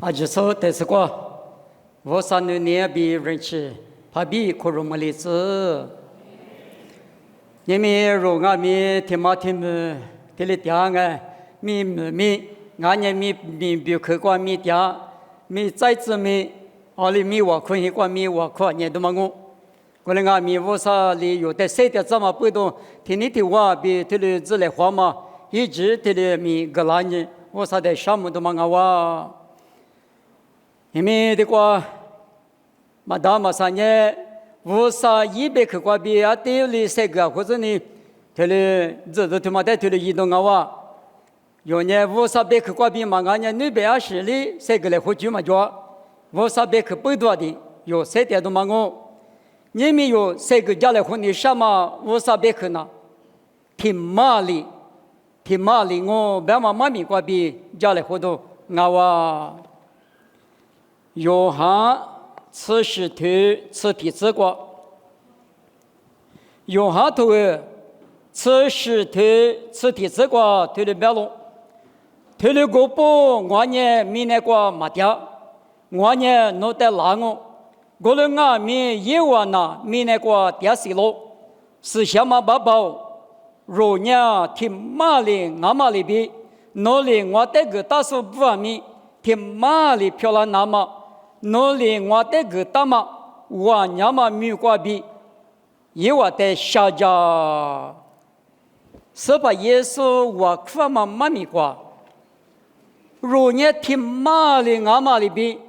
아주 대스과 워산의 내비 렌치 바비 코로말리스 예미 로가미 테마팀 텔레티앙에 미미 나냐미 비비크과 미디아 미 자이즈미 알리미 와콘히과 미 와코 녀도망고 그러나 미 워사리 요데 세대 자마 뿌도 티니티와 비 텔레즈레 화마 이지 텔레미 갈라니 워사데 샤무도망아와 이미디과 마다마사nye 워사 이베크과 비아테리 세가 고즈니 텔레 저저토마데 텔레 이동아와 요네 워사 베크과 비망아냐 느베아실리 세글레 호주마죠 워사 베크 뿌도디 요 세대도 망고 님이 요 세그 자레 혼이 샤마 워사 베크나 티마리 고 베마 마미과 비 자레 호도 나와 요한此时头此体之国，用下头此时头此体之国，头的白龙，头的国宝，我呢明年过马条，我呢弄得烂哦，我们啊明一万呐，明年过第四路，是什么宝宝？若呢听马里俺马里比，哪里我这个大数不完米，听马里漂亮那么。努力我的个大嘛，我娘嘛没过比，也我的小家，是把耶稣我可嘛没米过，如你听马里俺马里比，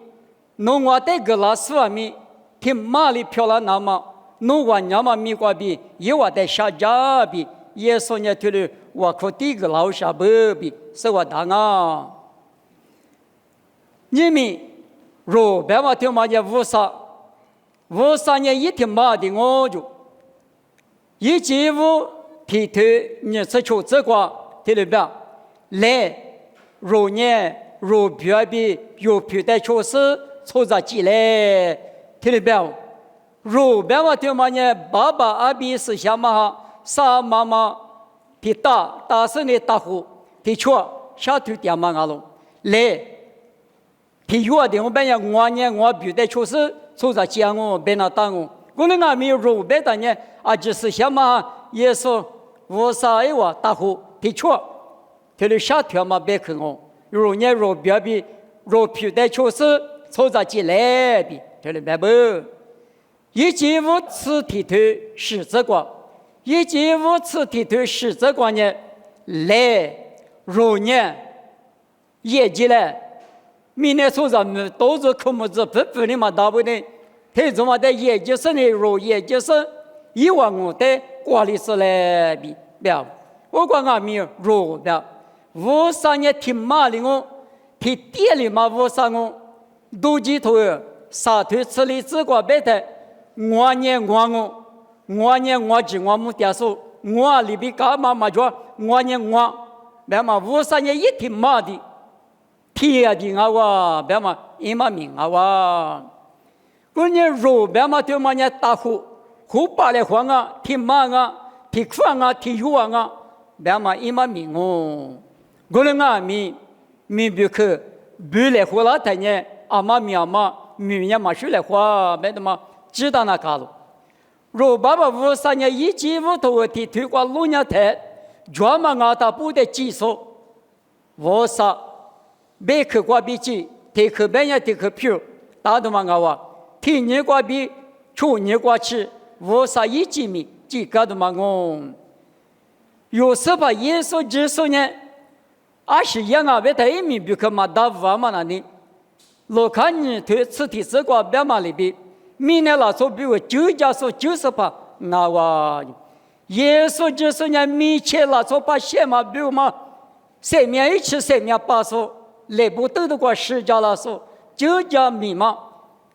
弄我的个拉斯瓦米，听马里漂亮那么，弄我娘嘛没过比，也我的小家比，耶稣呢对了，我可第个老小伯比，是我当啊，你们。若白马听嘛也无啥年一天马的我就，一季无提头你是求这个对了吧？来，若年若别比有别的确实凑在起来，对了吧？若白马听嘛呢，爸爸阿比是什么？啥妈妈的大声的大呼，的确下头点嘛阿龙来。譬如话，我们讲我表达确实做在讲我别那当我，我们没有入别的呢，就是什么耶稣我啥一话大呼的确，他的下条嘛别看我，如呢如表比如表达确实做在起来的，他的白不，一季无此提头是这个，一季无此提头是这个呢，来如呢业绩来。明年说咱们都是科目子不的嘛，大不的，他怎么的也就是呢？如也就是以往我的管理是来比表，我讲俺没有如表，我三年听马里我，听店里嘛我三我，都记头沙头吃里只管别的，我只我没点数，我里边干嘛做，别嘛我三年一听马的。天啊！的我别嘛，伊嘛命我，我呢肉别嘛对嘛呢打呼，呼巴来慌啊，听嘛啊，听饭啊，听油啊，别嘛伊嘛命哦。我呢啊米不去，不来呼啦他呢，阿妈米呢嘛出来花，别的嘛知道那卡路。肉爸爸我三年一季我头的推广路呢台，专门啊他不得技术，我啥。别克挂比起，提克别人提克票，大多嘛我，提你挂比，出你挂去，我啥一几米，几个多嘛我。有时把耶稣基督呢，20样啊，别太一米不可嘛大话嘛那里，老看你推此体这挂别嘛里边，明年老说比我90%那我，耶稣基督呢，米切老说把血嘛比我嘛，生命一起生命80%。来不得的话，十家来说，9家密码，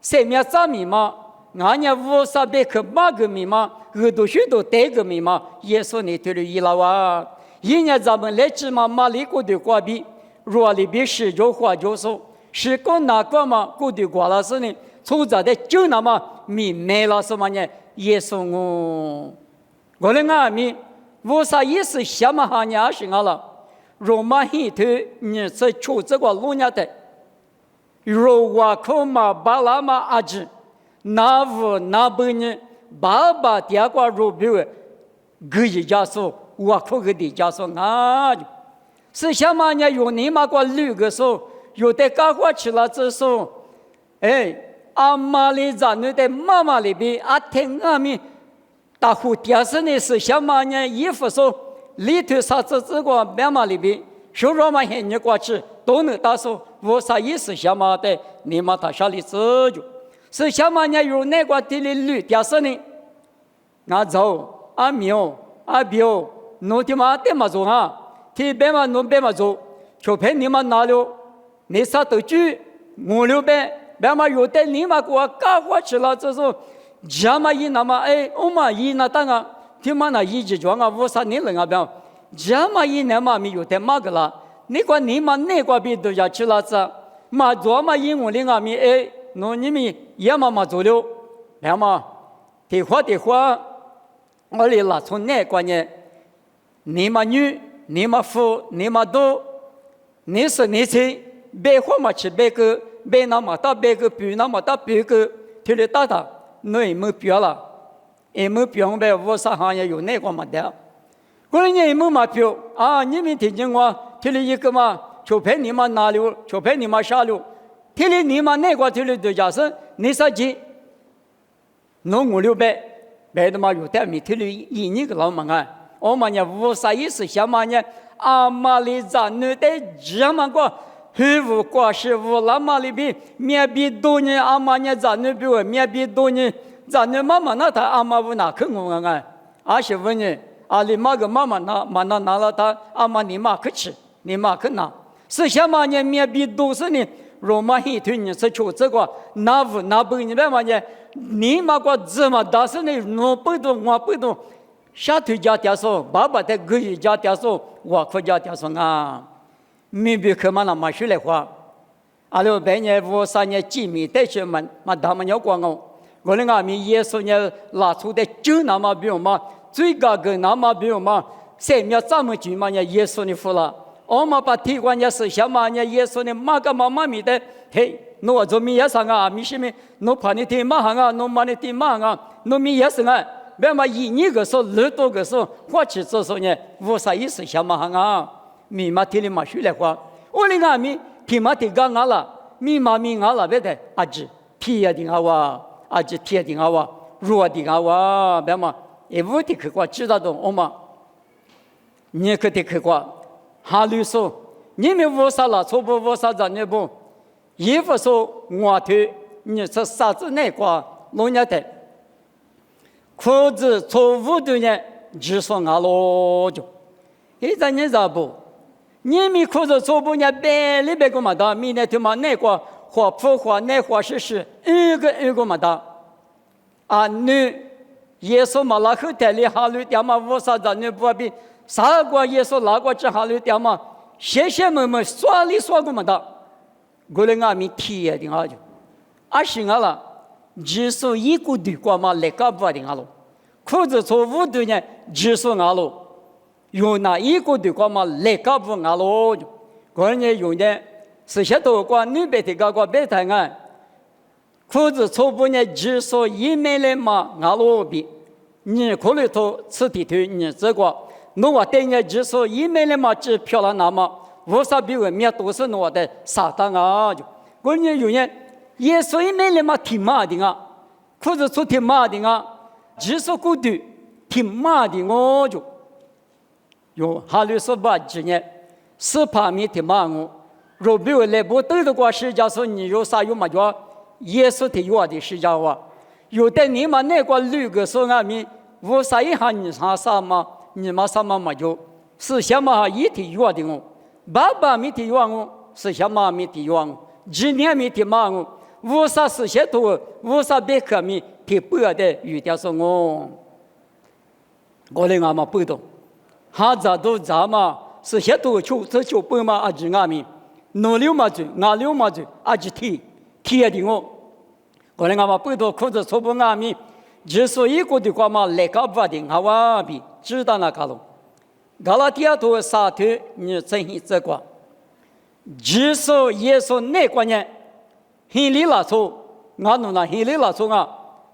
生命啥密码？俺家5300克8个密码，耳朵许多带个密码，耶稣你对了伊拉哇，一年咱们来起码马里国的挂比，若里边十就话就说，是个哪个嘛？国的挂了是呢，从这的就那么密没了什么呢？耶稣我的俺们53意思什么哈呢？是俺了。罗马希特你是出这个路亚的，如我口嘛巴拉嘛阿吉，那无那不呢？爸爸第二个如比为，个一家说，我口个的家说啊，是什么呢？有你妈个绿个说，有的搞过去了之后，哎，阿妈里在那的妈妈里边，阿听阿咪，大户电视呢是什么呢？衣服说里头啥子这个妈妈里边，手上嘛现你过去都能打说，我啥意思什么的，你妈他下里自就。是什么呢？有那个地里绿电视呢？俺走阿苗阿表，侬的嘛得嘛做啊？提别嘛侬别嘛做，就陪你们拿了，你啥都举，5、6百，别嘛有的你嘛给我搞过去了，这是家嘛一那么哎，我嘛一那当啊，提嘛那一直装啊，我啥你人啊别，家嘛一那嘛没有的嘛个了，你管你嘛那个别都要去了子，嘛做嘛一我的啊咪哎。侬你们也嘛做了，那么的话，我哩拉从那关呢，你嘛女，你嘛妇，你嘛多，你是你亲，别话嘛去别个，别那么大别个，比那么大别个，听哩大大，侬也没别了，也没别别我啥行业有那个嘛的，过年也没嘛别啊，你们听见我听哩一个嘛，就陪你嘛拿了，就陪你嘛下了。提里你嘛那个提里对家是，你啥钱？侬5、6百，别的嘛有点没提里一年个老嘛啊，我们呢无啥意思，什么呢？阿妈里咱女的这么个，很无关系，无那么里边面比多呢，阿妈呢咱女比我面比多呢，咱女妈妈那他阿妈无哪去我啊？阿媳妇呢？阿里妈个妈妈拿了他阿妈你妈去吃，你妈去拿，是什么呢？面比多是呢？罗马一推你是求这个那不你别嘛呢？你嘛个怎么但是呢？我不懂，下推家爹说，爸爸的个人家爹说，我可家爹说啊，明白可嘛那么说来话，阿罗白年我3年见面带去嘛他们要管我的阿弥耶稣呢拉出的就那么比我嘛，最高个那么比我嘛，3秒这么久嘛呢？耶稣你服了。我们把提关键是什么呢？耶稣呢？妈个妈妈咪的，嘿，侬做米也上啊，米什么？侬怕你听妈行啊，侬妈你听妈啊，侬米也是啊。别嘛一年个说，2多个说，或者这说呢，无啥意思，什么行啊？米嘛听你嘛说来话，我哩个米听嘛听讲啊了，米嘛米啊了，别的阿姐听也听好啊，阿姐听也听好啊，弱听好啊，别嘛，一无的去过知道的，我嘛，你可得去过。哈律说：“你们无啥了，错不无啥子你不？衣服说我腿，你是啥子那个弄伢的？裤子错误的呢，就说俺咯就。现在你咋不？你们裤子错误呢，白里白个嘛的，明天他妈那个花普花那花是一个嘛的。啊，你耶稣嘛拉后台里哈律点嘛无啥子你不比？”啥个耶稣哪个只哈律点嘛？谢们说里说个么的，过来俺们体验的啊就，阿是俺了，只说一个对过嘛来个不的俺了，裤子错误的呢，只说俺了，用那一个对过嘛来个不俺了就，过来用的是些多过女白的个白台俺，裤子错误呢只说一枚来嘛俺了比，你可里头吃地头你这个。侬我对人就说一枚的嘛只漂亮那么，无啥比外面都是侬的撒旦啊就，过年有人耶稣一枚的嘛挺麻的啊，裤子出挺麻的啊，只说孤独挺麻的我就，有哈律说吧今年是怕面挺麻我，若比我来不对的话是假说你有啥有嘛叫耶稣挺有的是假话，有的你嘛那个绿个说俺们无啥一下你啥啥嘛。你妈什么嘛就是什么一体有的我，爸爸没体有我，是什么没体有我，今年没体嘛我，无啥是些多，无啥别个没体不的有点说我来俺们不懂，哈咋都咋嘛，是些多就不嘛阿只俺们，努力嘛就俺六嘛就阿只体的我来俺们不懂，裤子错不俺们，只说一个的话嘛来搞不的俺娃比。知道那个了，加拉提亚图沙特你真是这个，只说耶稣那个人， hin li la so nga nu na hin li la so nga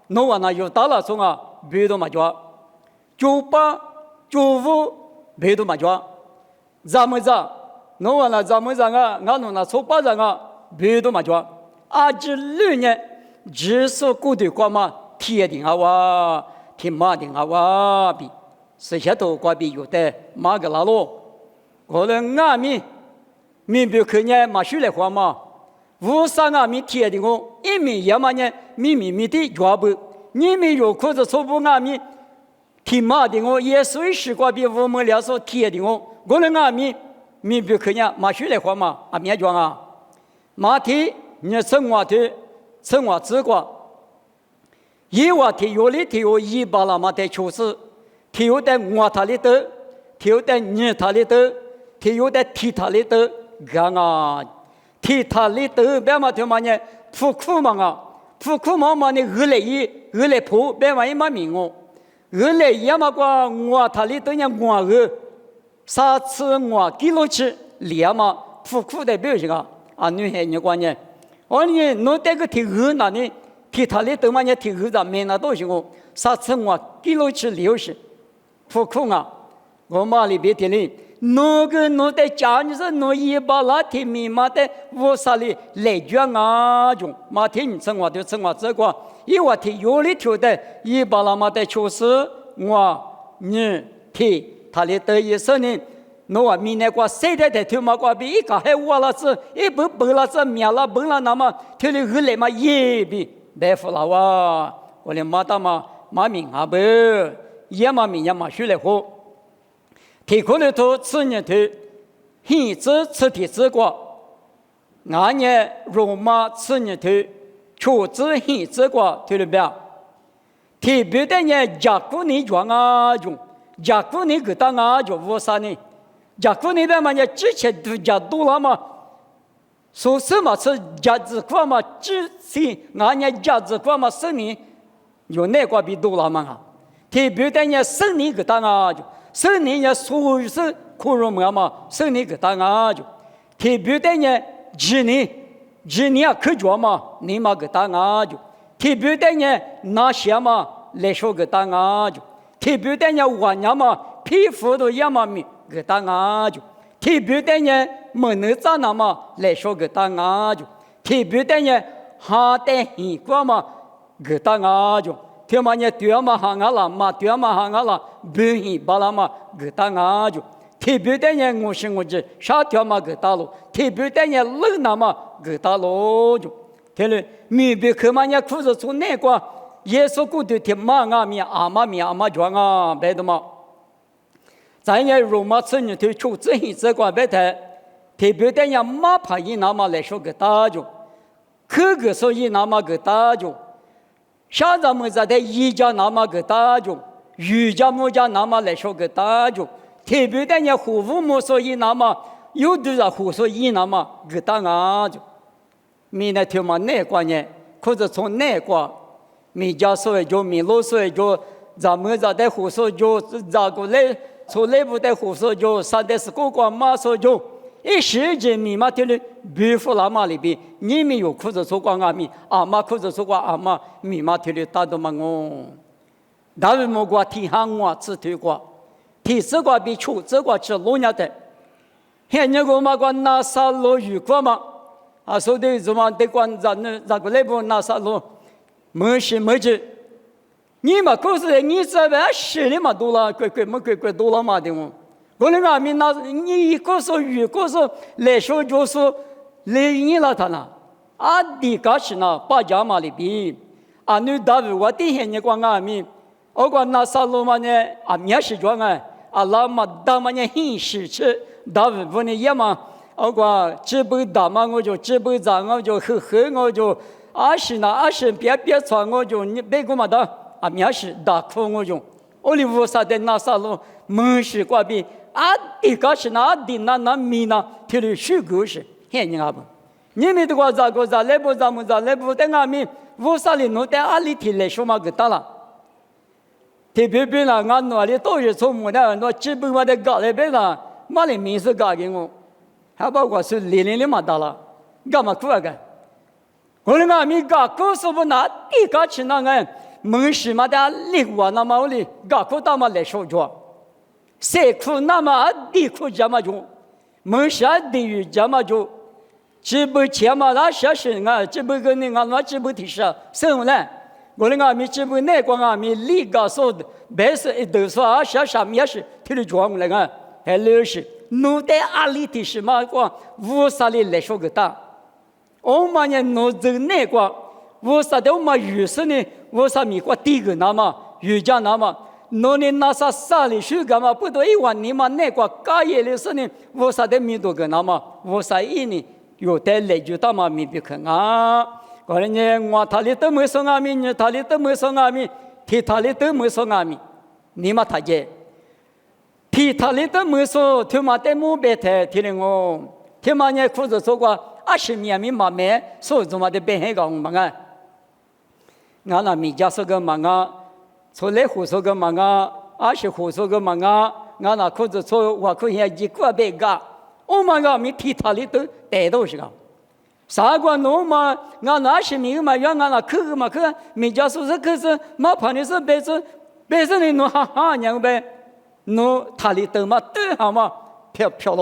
no wa na yo ta la so nga be do ma jwa chu pa chu vu be do ma jwa za mo za no wa na za mo za nga nu na so pa za nga be do ma jwa a ji lu ne ji so ku de kwa ma tie ding a wa ti ma ding a wa bi se sha to kwa bi yo de ma ga la lo ko le nga mi bi ke ne ma shu le kwa ma无三啊米贴的我，一米也嘛呢，米的抓不，你们有裤子错不啊米，贴马的我，也随时过比我们俩说贴的我那啊米不可能马学来话嘛，啊米装啊，马贴你生活的生活之过，一话贴有里贴有一把那么的确实，贴有的我他里的，贴有的你他里的，贴有的贴他里的，干啊。提他里头别嘛，他妈呢，富苦嘛啊，富苦嘛嘛呢，二来破，别嘛一嘛命哦，二来一嘛个我他里头呢我三次我记录起，两嘛富苦的表现啊，女孩你关呢，我呢，侬这个提二那呢，提他里头嘛呢提二咱没那多行哦，三次我记录起六十，富苦啊，我嘛里边提哩。那个那在家里是那一把那天米嘛的屋啥里来卷啊种，马天你生活就生活这个，一话天有里头的一把那么的确实我你天他里的意思呢，那话米那个谁的头嘛个比一个还我了是，一不不了是苗了不了那么头里后来嘛也比白付了哇，我连马大嘛马命啊不，也马命也马学来活。提过来头次年头，现在吃的这个，俺年罗马次年头，确实现这个对了吧？特别的呢，甲骨文装啊用，甲骨文给当啊就无啥呢？甲骨文的嘛呢，之前都甲多了嘛，说什么是甲字块嘛？之前俺年甲字块嘛，10年有那个比多了嘛？特别的呢，10年给当啊就。10年也所有是可容嘛，10年给大家就，特别的呢，10年可做嘛，你嘛给大家就，特别的呢那些嘛来说给大家就，特别的呢晚年嘛皮肤都也嘛米给大家就，特别的呢没能咋那嘛来说给大家就，特别的呢哈的很过嘛给大家就。听嘛呢，对嘛行啊啦，嘛对嘛行啊啦，不行巴拉嘛，给大家就特别的呢，我是我这啥条嘛给大路，特别的呢，冷那嘛给大路就，听了，明白可嘛呢，裤子从那个耶稣基督的妈啊咪阿妈装啊，白的嘛，咱也罗马次年头出这些这个白的，特别的呢，马怕伊那嘛来说给大就，可个说伊那嘛给大就。像咱们在一家那么个大众，瑜家木家那么来说个大众，特别的呢，护肤木所以那么有的人护所以那么个大啊就，明天听嘛那个呢，或者从那个，米家所以就米罗所以就，咱们在护所就咱个来从内部的护所就30个马所就。一时间密码的比弗拉马里边，你们有裤子说过阿米，阿妈裤子说过阿妈，密码的打到嘛我，大卫莫过提行我只推过，提这个比出这个是老年的，现在我们讲拿啥路遇过嘛？啊，说的怎么得管咱个内部拿啥路，没事，你嘛可是你这边10年嘛多了，贵多了嘛的我。我那个米那，你一个说一个说来说就是来你了他那，啊，地个是那把家嘛里边，啊，你大卫我底下你讲阿米，我讲那啥路嘛呢？啊，面是装啊，啊，那么大嘛呢很实吃，大卫不呢也嘛，我讲这不大嘛我就这不大我就呵我就，啊是那啊是别穿我就你别个嘛的，啊面是大苦我就，我里屋啥的那啥路门是挂边。啊，地个是那地那米那，提了虚构是，很人家不，你们这个咋个咋来不咱们咋来不等俺们屋啥里弄在阿里提来说嘛个大了，特别别那俺那里都是从木的，那基本上的搞来别那，马里面是搞给我，还包括是零嘛大了，干嘛苦啊个？我们阿米噶告诉不拿地噶去那个门市嘛的立我那么里噶苦大嘛来说着，谁苦那么地苦怎么就，门市地狱怎么就，只不钱嘛那些是啊，只不跟那个那只不提示生来，我们阿米只不那个阿米立个说白是一头说啊，些什么也是提了装来个，还留是。奴在阿里提示嘛个无啥里来说个大，我们呢奴在那个无啥的我们有时呢无啥米个地个那么有家那么，奴呢那啥啥里说个嘛不多一万你们那个家业里是呢无啥的米多个那么无啥一呢有的来就他妈米不可啊，个人呢我他里都没说阿米，你他里都没说阿米，提他里都没说阿米，你们他姐。提他里的没说，他妈的没白太提了我，他妈呢裤子说过20年没买买，所以他妈的白黑个嘛个，俺那米家说个嘛个，出来胡说个嘛个，20胡说个嘛个，俺那裤子说我可以一个白个，我嘛个米提他里都带到是个，啥个侬嘛，俺那20年嘛原俺那去个嘛去，米家说是可是嘛旁的是白是的侬哈哈娘呗。侬他里头嘛都好嘛漂亮，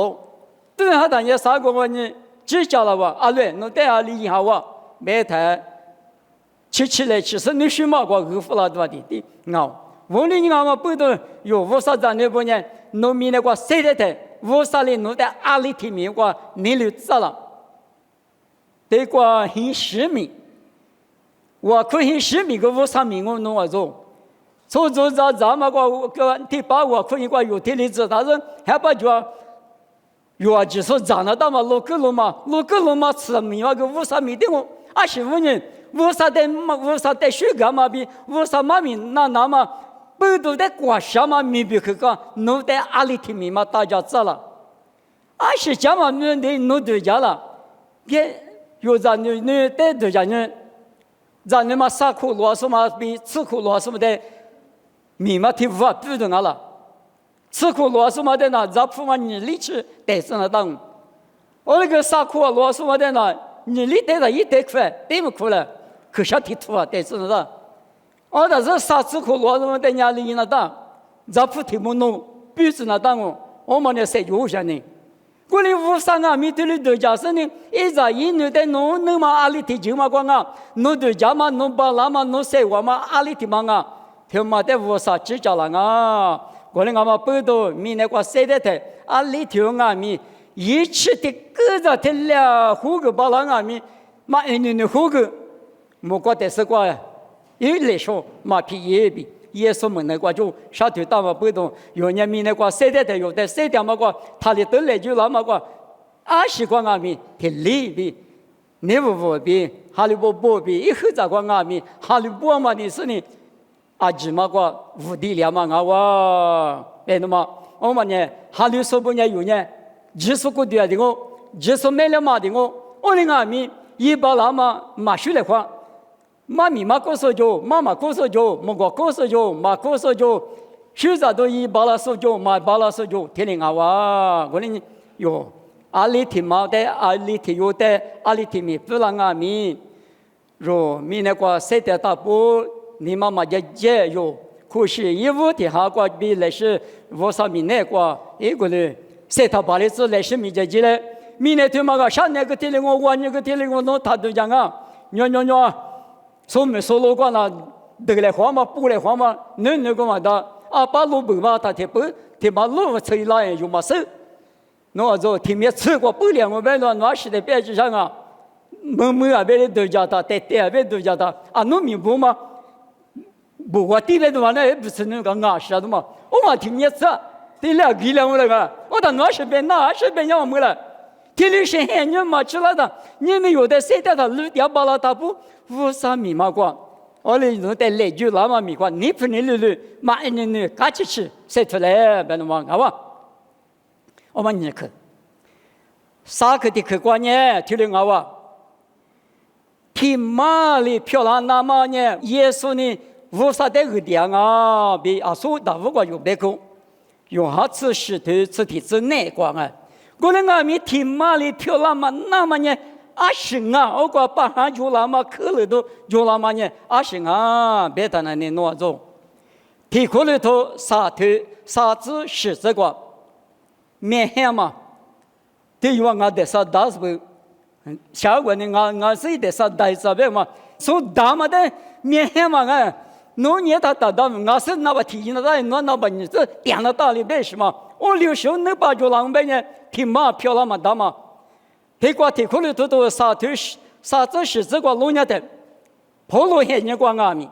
都好当年啥个我呢？只叫了我阿瑞，侬带阿里以后我每台起来，其实你选嘛个二夫了多的熬，我哩俺嘛不都有无啥子那不呢？侬米那个谁的台，无啥哩侬在阿里提面个你留着了，这个很实名，我可以实名个无啥名我弄我做。做咱们个第八我可以个有的例子，但是还不就有就是长了到嘛六个路嘛吃米嘛个五十米的我25年五十代水干嘛比50嘛米那么不都在过什么米比去个弄在阿里提米嘛大家知了，20家嘛弄的弄对家了，也有咱你带对家人，咱你嘛3苦罗什么比4苦罗什么的。米嘛提不不的了，吃苦罗什么的呢？咱铺嘛你力气带上了当，我那个啥苦罗什么的呢？你力带了一带快，带不苦了，可下提土啊带上了当，我那是啥吃苦罗什么的家里那当，咱铺提不弄，必须那当我们那谁就想呢？过来53啊，米对了对家是呢，一直一年的弄嘛阿里提就嘛光啊，弄对家嘛弄巴拉嘛弄谁我嘛阿里提嘛啊。他妈的无啥指教了啊！我们俺们不都米那个谁的台啊？里头俺们一起的各着的了，胡个巴拉俺们嘛你胡个，莫过的是个，一来说嘛皮也比耶稣们那个就啥头大嘛不懂，有人米那个谁的台有的谁的嘛个，他里都来就那么个，20个俺们的里比，你不比，哈利不比，一后咋个俺们哈利波嘛的是呢？阿吉嘛个无地了嘛啊哇，别的嘛，我们呢哈里说不呢有呢，技术过的的我，技术没了嘛的我的阿米一把那么马修来话，妈咪嘛告诉就，妈妈告诉就，莫个告诉就，妈告诉就，学啥都一把拉说就，妈把拉说就，听你啊哇，我的哟，阿里提嘛的，阿里提有的，阿里提米不让阿米，若米那个谁的大波。你妈妈也有，可是一五的哈个比来是50米那个一个嘞，谁他把的是来是米家鸡嘞，米那他妈个上那个天里我那个天里我弄他都讲啊，娘，说没说老光了，得来黄嘛不来黄嘛，那个嘛的啊把路不嘛他贴不贴把路吹拉也就嘛手，那就天面吃过不了我们那时的别子上啊，没啊别的都叫他带别都叫他啊农民不嘛。不，我地来的话呢，不是那个牙齿的嘛。我嘛听你说，对了，给了我那个，我到那边要没了。天里是黑人嘛吃了的，你们有的谁的他路掉巴拉大布，50米嘛光，我哩弄得来就那么米光，你不你路嘛你赶紧吃，晒出来别弄忘好吧？我们你去，啥个的去过呢？听了我话，天马里漂亮那么呢？耶稣呢？50代个点啊，比阿苏大五个有别个，有哈次石头次体之内光啊。过来我们天马里漂亮嘛，那么呢，阿行啊，我个把汉就那么可了都就那么呢，阿行啊，别谈那你挪走。提苦里头杀子十字个，面向嘛，对于我的杀打是不，下个呢我是的杀打是不嘛，所打嘛的面向嘛个，农业他打到我是那把提进来，那把你这点了大里边是嘛，我留守那把就浪边呢，提马漂了嘛打嘛。提过提苦里头都杀子十字个农业的，跑路些人过阿米，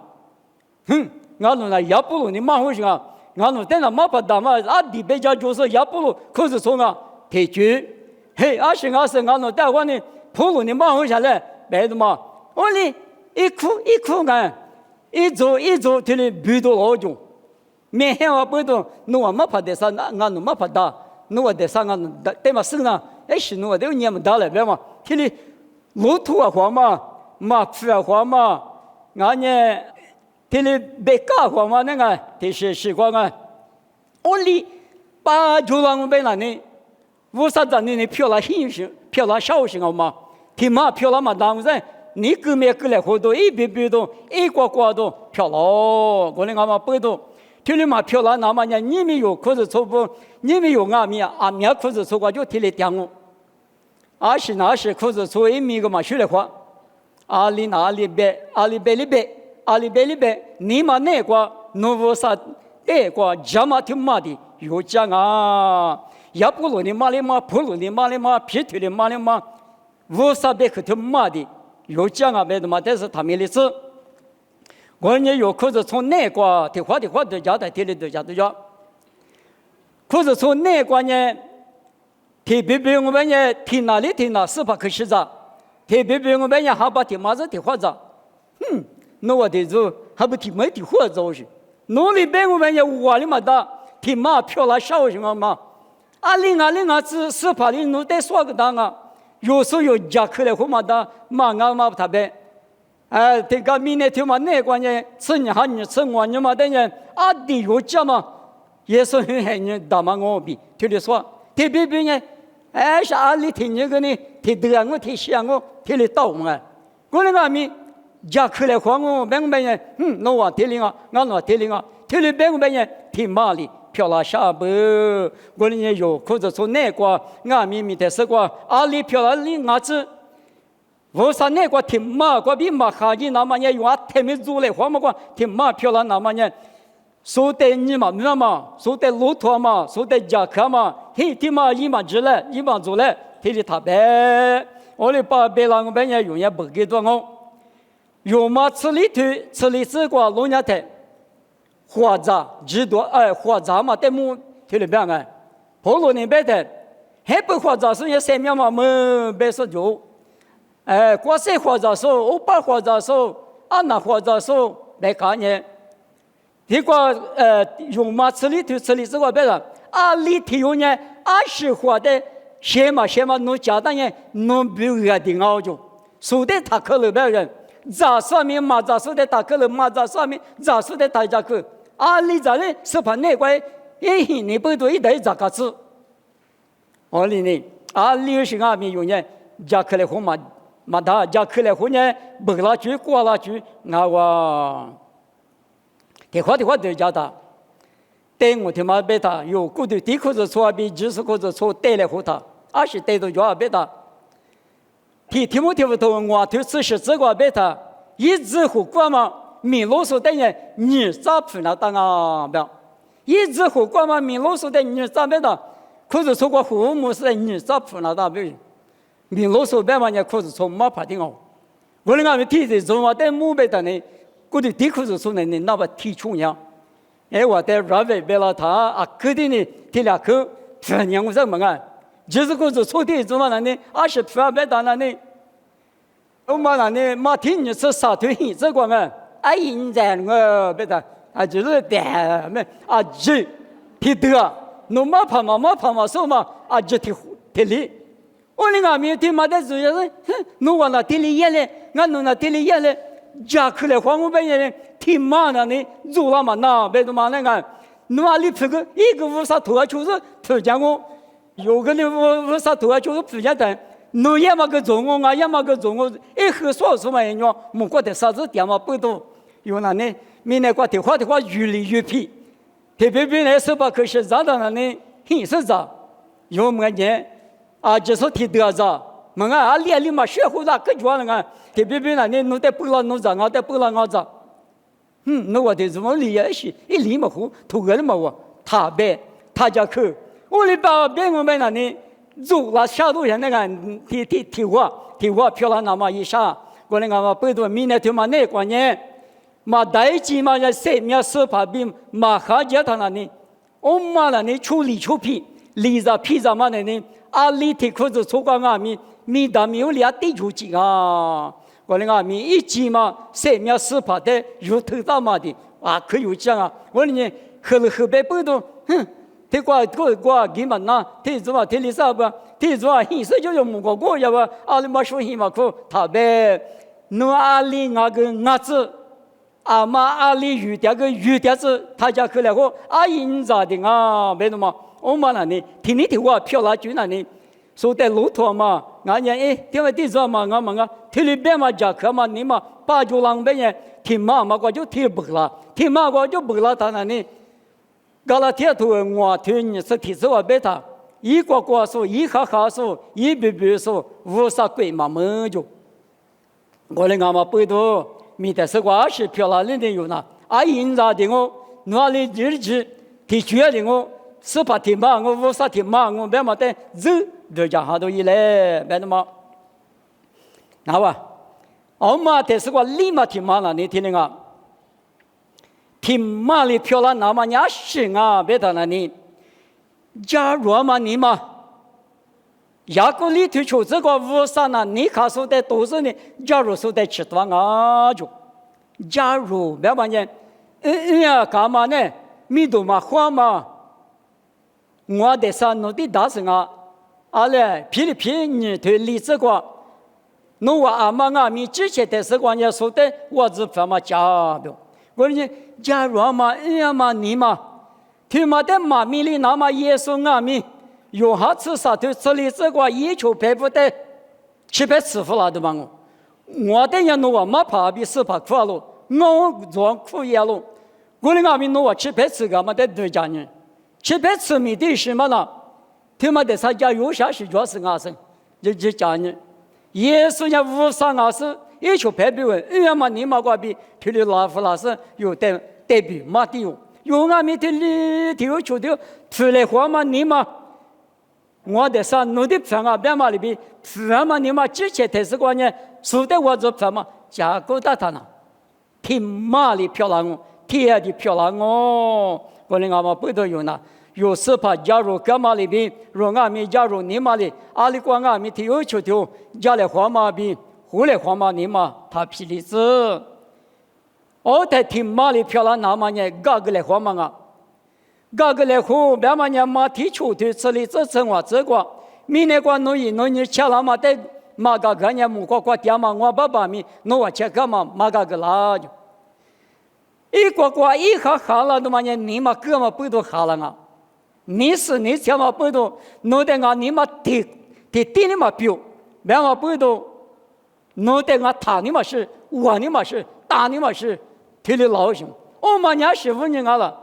俺们那也不如你马回去啊，俺们在那马不打嘛，阿弟别家就是也不如，可是从啊提举，嘿，阿是俺们在我呢，跑路你马回下来，别的嘛，我哩一哭啊，一走提哩鼻都老重，面向我不懂，侬马怕的啥，俺们马怕打，侬的啥俺们对嘛是呢？哎，是侬的你们打了别嘛，提哩路途啊慌嘛，马夫啊慌嘛，俺呢。提哩别搞慌嘛那个，提是慌啊！我哩把就让我们那里，50张的票了新型，票了小型好嘛？提嘛票了嘛当然，你个面个来活动，一笔动，一挂动票了，我哩俺们不动。提哩嘛票了那么呢？你们有可是错不？你们有阿米可是错过就提哩点我。那是可是错一米个嘛学来话，阿里别。阿里贝，你们那个农夫啥那个家嘛挺嘛的，有讲啊，也不如你妈的嘛，不如你妈的嘛，皮腿的妈的嘛，无啥别可挺嘛的，有讲啊，别的嘛，但是他没的事。我呢有可是从那个的话的家的地里的家，可是从那个呢，提别我们呢提哪是把可惜着，提别我们呢还把提嘛子提话着，那我的就还不提没提货走去，农里边我们也我的嘛的，提马票了少什么嘛？阿里是怕的农得说个当啊，有时候有家客来货嘛的，嘛他呗，这个明年听嘛那关键，吃你还你吃我你嘛的人，阿弟有家嘛，也是很人打嘛我比，听你说，提别呢，是阿里听你个呢，提得我提想我提你倒嘛，我那个米。家客来黄我别人，那我提领啊，俺那提领啊，提领别人提马里漂了下不，我呢有可是从那个俺咪的是个阿里漂了里伢子，我说那个提马个比马哈伊那么呢用太没做来黄么个提马漂了那么呢，说的你嘛说的骆驼嘛，说的家客嘛，嘿提马一嘛做来，提的他呗，我哩把别人别人用也不给多我。有嘛吃里这个农家台，或者几多或者嘛在木提里边个，后路那边的，还不或者是也三秒嘛没别说就，过些或者说我把或者说那或者说来看呢，这个有嘛吃里这个别人，里头有呢20或的先嘛弄家当呢弄不要的熬就，说的他可能别人。咋说明马咋说的打克了马咋说明咋说的大家去里咋呢是怕那块你不对一代咋个子里呢里是阿米用呢家克来红马达家克来红呢不拉去过拉去我的话对家的对我他妈别他有古的地可是错比就是可是错带来后他是带到家别他提莫提不头，我就是这个别他，一直火锅嘛，米老鼠的人你咋不那当啊？不，一直火锅嘛，米老鼠的你咋别的？可是说过父母是你咋不那当不？米老鼠别嘛呢，可是从马爬的哦。我那个提的从我在木别的呢，我的地可是从那那把提出呀，我在软位别了他肯定呢提两口，这年我怎么啊？就是可是错的怎么了呢？20别打了呢？我嘛了呢？马听你是啥推这个啊？现在我别打就是的没这提的，侬马爬嘛说嘛这提里，我那个没提嘛的主要是，侬往那提里眼嘞，俺侬那提里眼嘞，家去来黄我别人提嘛了呢？做了嘛那别的嘛那个，侬里这个一个乌啥头就是头讲我。有个人我啥头就是不简单，侬也嘛个中我，我也嘛个中我，一喝少数嘛人讲，莫觉得啥子点嘛不多，有那呢，明年过的话越来越皮，特别本来是把可是咋的呢？很是咋，有么年啊，就是提得咋，么啊练里嘛学会咋个叫那个，特别本来呢，侬得不了侬咋，我得不了我咋，那我得怎么理也是，一理嘛糊，头个嘛我，他呗，他家去，我哩把别个们那呢。走了下路人那个提我漂亮那么一下，我那个嘛背着明年他妈那关键，嘛代际嘛在生命司法比嘛哈家他那呢，我妈那呢处理出皮，离着皮子嘛那呢，阿里提裤子出光阿米大米有俩地出去啊，我那个米一季嘛生命司法的有头大嘛的啊可有讲啊，我呢后边背着他过给嘛那，他做嘛他里啥不？他做啊，现实就用木过要不？阿里嘛说什么苦？他呗，侬阿里那个伢子，阿妈阿里有点子，他家去了后，阿姨咋的啊？为什么？我妈那里听你听我漂亮句那里，说在路途嘛，俺家因为地做嘛，俺们他里边嘛家去嘛，你嘛把酒浪边人听嘛我就听不了，听嘛我就不了他那里。搞了天头我听你是提出我别他，一个说，一哈说，一别说，无啥鬼嘛么就，我的俺们背头，米的是我是漂亮的有那，阿姨咋的我，哪里日子提出的我，是怕听嘛我无啥听嘛我别嘛的走，就讲好多一来，别的嘛，那吧，我嘛的是我立马听嘛了，你听那个。听嘛里漂亮那么伢行啊，别的那里，假如嘛你嘛，雅各里推出这个无啥呢？你看说的都是呢，假如说的吃多啊就，假如别嘛呢，干嘛呢？米多嘛花嘛，我的山弄的大声啊，阿嘞噼里噼里推理这个，侬我阿妈阿米之前的时光也说的，我只分嘛假的。我说假如嘛，嘛你嘛，他妈的妈咪里那么耶稣阿咪，有哈吃啥就吃里这个一球赔不得，吃白吃不了的嘛我的人我没怕比是怕苦了，我做苦也了，我的阿咪我吃白吃个嘛的对家人，吃白吃米的什么呢？他妈的啥家有啥事主要是阿生，就家人，耶稣也无啥阿是。一球排比问，嘛你嘛个比，他的老夫老师有代表嘛的有，有俺们的里头球的出来话嘛你嘛，我的啥弄的饭啊，别嘛里边饭嘛你嘛之前才是关键，说的我做饭嘛，价格大他呢，挺嘛里漂亮哦，天的漂亮哦，我的俺们不都有呢。有时怕加入干嘛里边，若俺们加入你嘛里，阿里光俺们的有球的加来话嘛边。后来皇马你嘛，他批例子，我在听马里漂亮那么呢，搞个来皇马啊，搞个来后，别嘛呢马提出的这里这成我这个，明年过农业吃了嘛的，马个个呢木个爹嘛，我爸爸咪，农我吃个嘛，马个啦就，一个一哈了的嘛呢，你嘛个嘛不都哈了啊？你是你吃嘛不都，弄得俺你嘛提你嘛表，别嘛不都。侬对我打你嘛是，我你嘛是，打你嘛是，听得老凶。我嘛伢师傅人家了，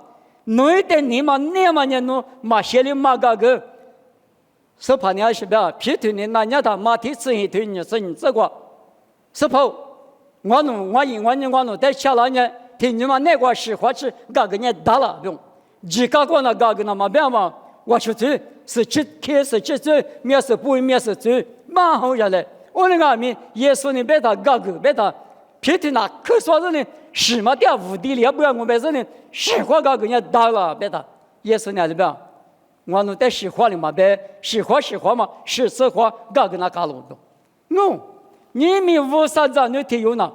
侬对你嘛那嘛伢侬嘛写的嘛个，是怕伢是吧？皮头呢那伢他嘛提吃一头你是你这个，是怕我弄在下来呢，听你嘛那个实话是个伢打了不用，几个那个那嘛别嘛，我说这是开始这面是不面是这蛮好下来。我那个面耶稣呢，别他搞个，别他皮头那可说是呢，什么掉无地里也不要我别说呢，实话搞个人打了，别他耶稣呢是不要，我弄在实话里嘛，别实话嘛，实话搞个那搞了不？你们无啥子你听有呢？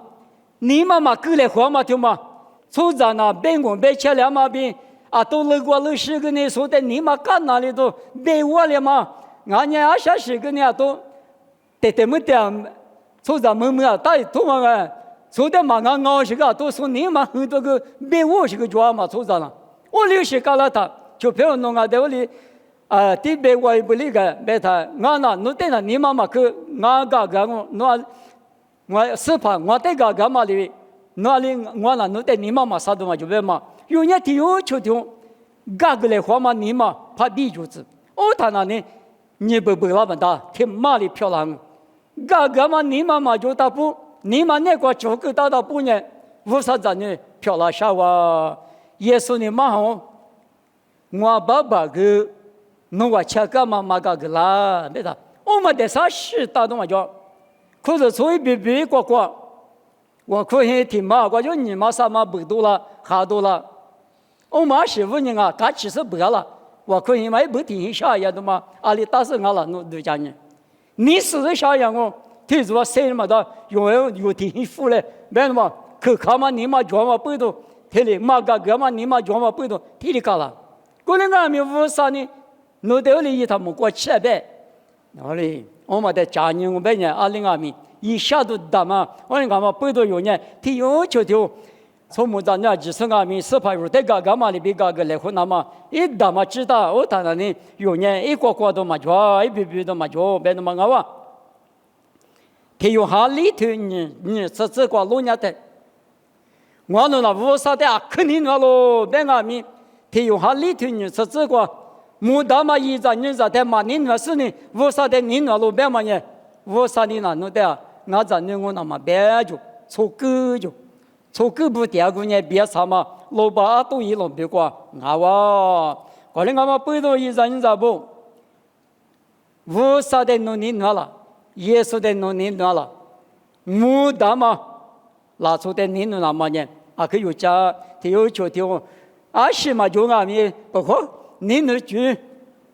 你妈妈过来话嘛听嘛，从咱那边我别吃了嘛边啊，都路过路十个呢，说的你妈干哪里都别我了嘛，俺家20个呢都。对么的，从咱们啊，大多嘛个，从的嘛俺是个，都说你嘛很多个别我是个抓嘛，从咱了，我60个了他，就比如弄啊，在我里第八位不离个，别他我那侬对那你妈妈去我个个我是怕我对个个嘛的，那里我那侬对你妈妈啥都嘛就别嘛，有人提有求的，个个来话嘛你嘛怕比就是，他那呢你不老板大，挺马里漂亮，个个嘛你妈妈就大不，你妈那个就个大不呢，为啥子呢漂亮啥哇？耶稣你妈好，我爸爸个。侬我吃个嘛嘛个啦，别的，我们的啥事打动我叫，可是所以比过，我可以听嘛，我就你妈啥嘛不多了，哈多了，我妈媳妇人啊，她其实不了，我可以嘛也不听下呀的嘛，阿里打死我了，侬都讲你是啥样哦？听说谁嘛的，有听服嘞，别的嘛，可看嘛你嘛叫嘛不多，听哩嘛个嘛你嘛叫嘛不多，听哩干了，过年俺们屋啥呢？侬对里他们过吃呗，那里我们的家人我们呢，阿里阿米一下都大嘛，我们干嘛不多有呢？提有求求，从木咱那就是阿米四排入这个干嘛里比个来混那嘛，一大嘛知道我谈那里有呢，一个都嘛做，一笔都嘛做，别那么个哇。提有哈里头你这个路伢的，我那无啥的肯定那喽，别阿米提有哈里头你这个。木大嘛，一张人在嘛，你那是呢？我啥的你那路边嘛呢？我啥的那弄的啊？我在那我那么别就错狗不第二个呢？别啥嘛，老爸都一弄别过啊哇！过来我们背到一张人在不？我啥的弄你那了？耶稣的弄你那了？木大嘛，拿出的你那么呢？可以有家，他有求的，是嘛就俺们不可。你那句，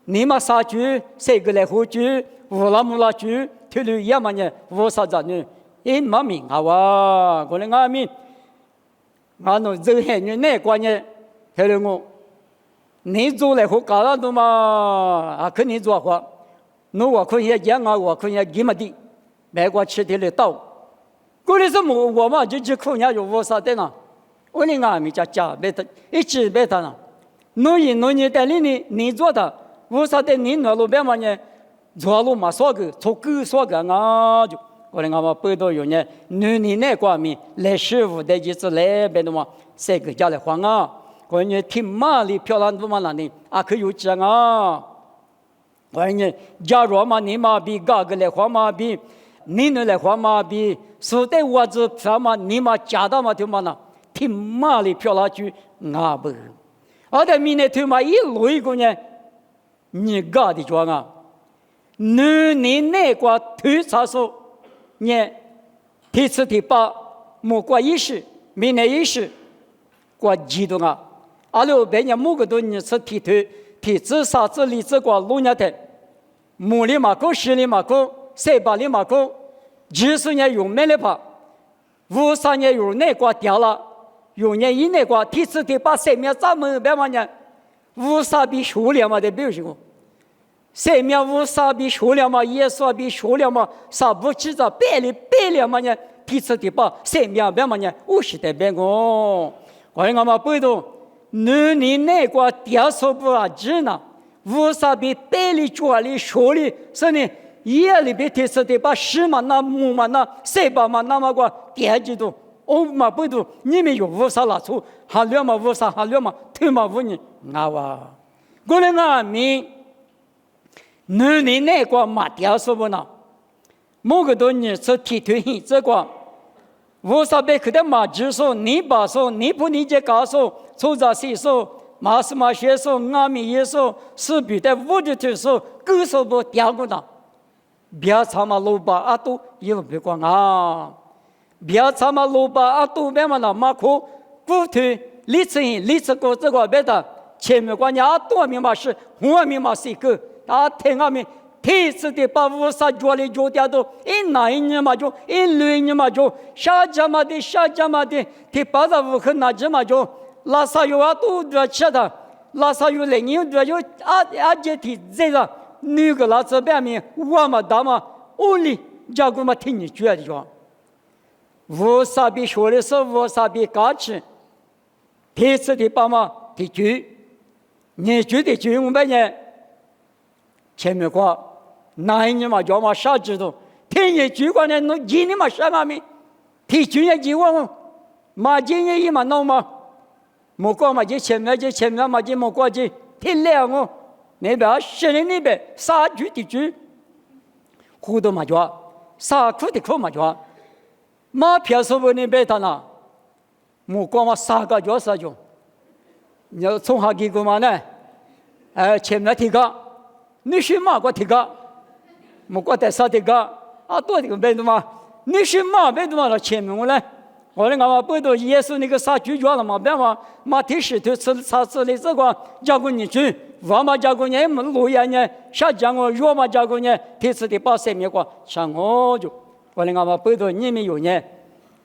你嘛啥句？谁个来喝句？乌拉木拉句？听了也嘛呢？我啥子呢？因嘛明啊哇！过来俺们，俺那这些人那关键，听了我，你做来喝干了的嘛？肯定做活，那我可以讲啊，我可以给么的，美国吃的来到，过来是我嘛就可能有我啥的呢？我那俺们家别的一直别的呢。农业带领你做的，为啥的你那路边嘛呢？做路嘛说个，做狗说个啊就，我们俺们北岛有呢，你那方面来师傅的就是来别的嘛，谁个家来换啊？我们挺马里漂亮多嘛那里，可以有讲啊。我们假如嘛你嘛比嘎个来换嘛比，你那来换嘛比，是的我子漂嘛你嘛家的嘛就嘛那，挺马里漂亮就啊不。在明年头嘛一路一个呢，你搞的装啊，你那个头查说，呢，第七第八，莫过一时，明年一时，过激动啊，了别人某个都你是提头，提自杀自立自过路伢的，木里嘛够，十里嘛够，300里嘛够，20年用没了吧，50年用那个掉了。有年以内个第七第八生命咱们别嘛呢，无啥比数量嘛的表现过，生命无啥比数量嘛，耶稣比数量嘛，啥不知道百里嘛呢？第七第八生命别嘛呢，50的别个，我们嘛背到，你那个第数不啊知呢，无啥比百里100里数里是呢，夜里比第七第八10嘛那5嘛那300嘛那么个第几度？我嘛不懂，你们有无啥拿出？还了嘛无啥，还了嘛头嘛无呢？啊哇！过来俺们，你那个嘛掉什么呢？某个多年是提推这个，无啥被可的嘛只说你把说你不理解告诉，出在谁说？马是马学说，俺们也说，是比的物质就说，够说不掉过呢？别他妈老把都一路别光啊！别他妈老把都别嘛那马可骨头历次过这个别的前面关家多明码是后面码是一个听俺们第次的把无啥做的做掉都一男人嘛就一女人嘛就下家嘛的第八十五和那只嘛就拉萨有都做吃的拉萨有人有做有这提这个女个拉这边面我嘛大嘛屋里家姑嘛听你觉的说无啥比说的是无啥比嘎吃，第四第八嘛第九，你觉得就我们呢？前面话男人嘛叫嘛啥制度，天爷主管的侬今年嘛啥嘛咪，提军也几万，马今年一嘛弄嘛，莫过嘛就前面嘛就莫过就天亮哦，那边是人那边杀猪的猪，苦的嘛叫，杀苦的苦嘛叫，马票说不那边他那，莫过嘛杀个叫杀就，你要从下几个嘛呢？前面提个，你是马过提个。莫过在啥地方啊？多这个别的嘛，你是马别的嘛？那前面我来，我来我不都耶稣那个杀猪脚了嘛？别嘛，马提石头吃杀死的这个加工进去，王嘛加工呢，么路亚呢，啥讲我肉嘛加工呢？提吃的把生命过，像我就，我来我不都你们有呢？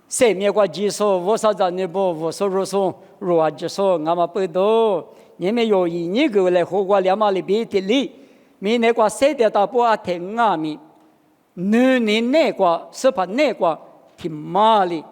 生命过技术，我啥子呢？不，我收入数，弱技术，我们不都，你们有一年个来活过两马里边的里。米那个谁的大波啊挺啊米，女人那个是把那个挺马里，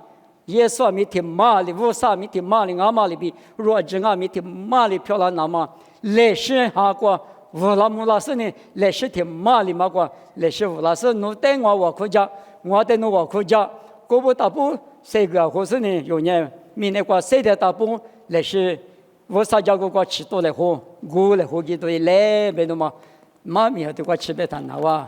耶稣米挺马里，乌萨米挺马里，阿马里比若真阿米挺马里漂亮那么，历史哈个乌拉木拉斯呢，历史挺马里嘛个，历史乌拉斯努带我国家，我带我国家，国不大波谁个或是呢有呢，米那个谁的大波历史，乌萨家个吃多来喝，古来喝几多来别的嘛。妈咪，对我吃别谈了哇。